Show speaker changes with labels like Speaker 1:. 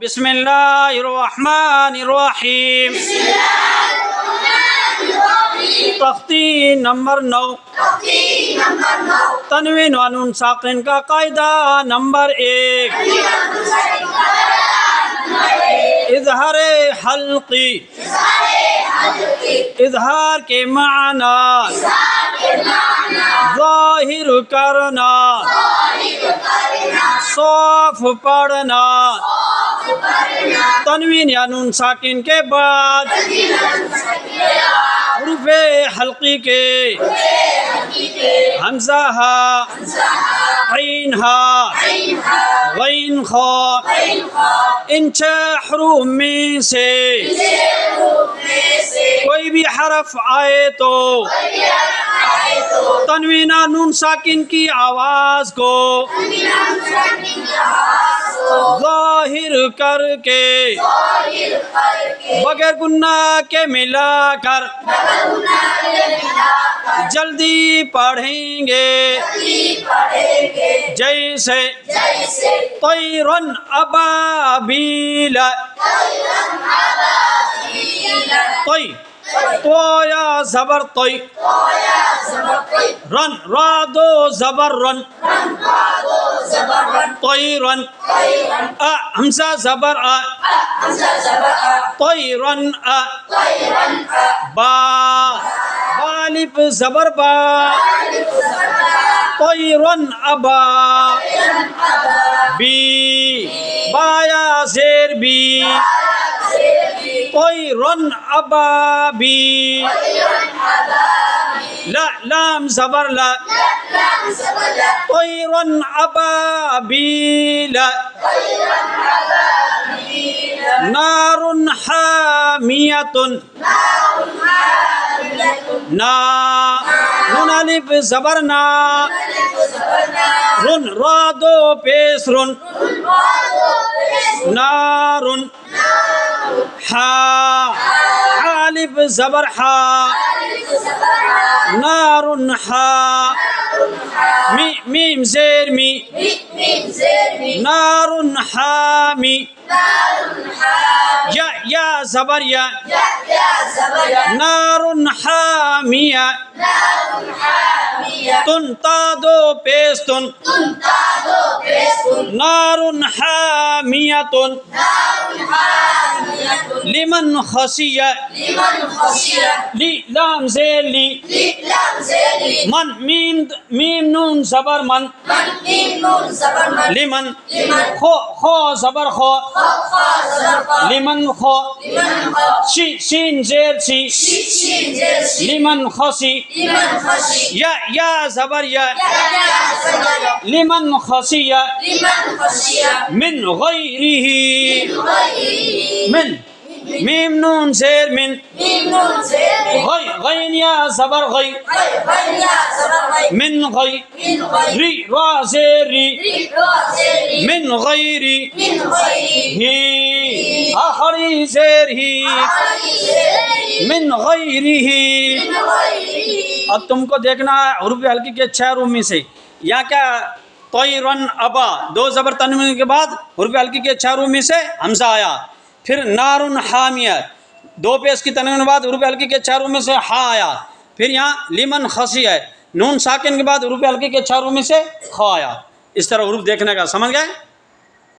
Speaker 1: बिस्मिल्लाहिर्रहमानिर्रहीम। तख्ती नंबर 9। तनवीन व नून साकिन का कायदा नंबर 1। इज़हारे हल्की। इज़हार के माना ज़ाहिर करना, साफ पढ़ना। तनवीन या नून साकिन के बाद हुरूफ़े हल्की के हमज़ा हा, ऐन हा, गैन खा, इन 6 हरूफ में से कोई भी हरफ आए तो तनवीन नून साकिन की आवाज को ज़ाहिर करके बगैर गुन्ना के मिलाकर जल्दी पढ़ेंगे। जैसे तैरन अबाबील। तै तोया ज़बर तै, रन रादो ज़बर रन, तैरन। अ हमज़ा ज़बर अ, तैरन अ। बा बालिफ ज़बर बा, तैरन अबा। बी बाया ज़ेर बी, तैरन अबाबी। ला लाम ज़बर ला, तैरन अबाबील। नारुन हामियतुन। ना नून अलिफ ज़बर ना, रुन रादो पेश रुन, नारुन। हा अलिफ ज़बर हा, नारुन हा। मीम ज़ेर मी, नारुन हामी। या ज़बर या, नारुन हामिया। तुन तादो पेश तुन, नारुन हामियतुन। लिमन खशिया, ली लाम ज़ेर ली। मन मीम नून ज़बर मन, लिमन। खो खो ज़बर खो, लिमन खो। शीन ज़ेर शी, लिमन खसी। या ज़बर या, लिमन खसिया। मिन गैरिही, मिन मीम नून ज़ेर मिन। गैन या ज़बर गै, मिन गै। री रा ज़ेर री, मिन गैरी ही। आखरी ज़ेर ही, मिन गैरिही। अब तुमको देखना है हुरूफ़ हल्की के 6 रूप में से या क्या तैरन अबा 2 ज़बर तनवीन के बाद हुरूफ़ हल्की के 6 रूप में से हमज़ा आया। फिर नारुन हामिया 2 पेश की तनवीन के बाद हुरूफ़ हल्की के 6 रूप में से हा आया। फिर यहाँ लिमन खसी है, नून साकिन के बाद हुरूफ़ हल्की के 6 रूप में से खा आया। इस तरह हुरूफ़ देखने का, समझ गए।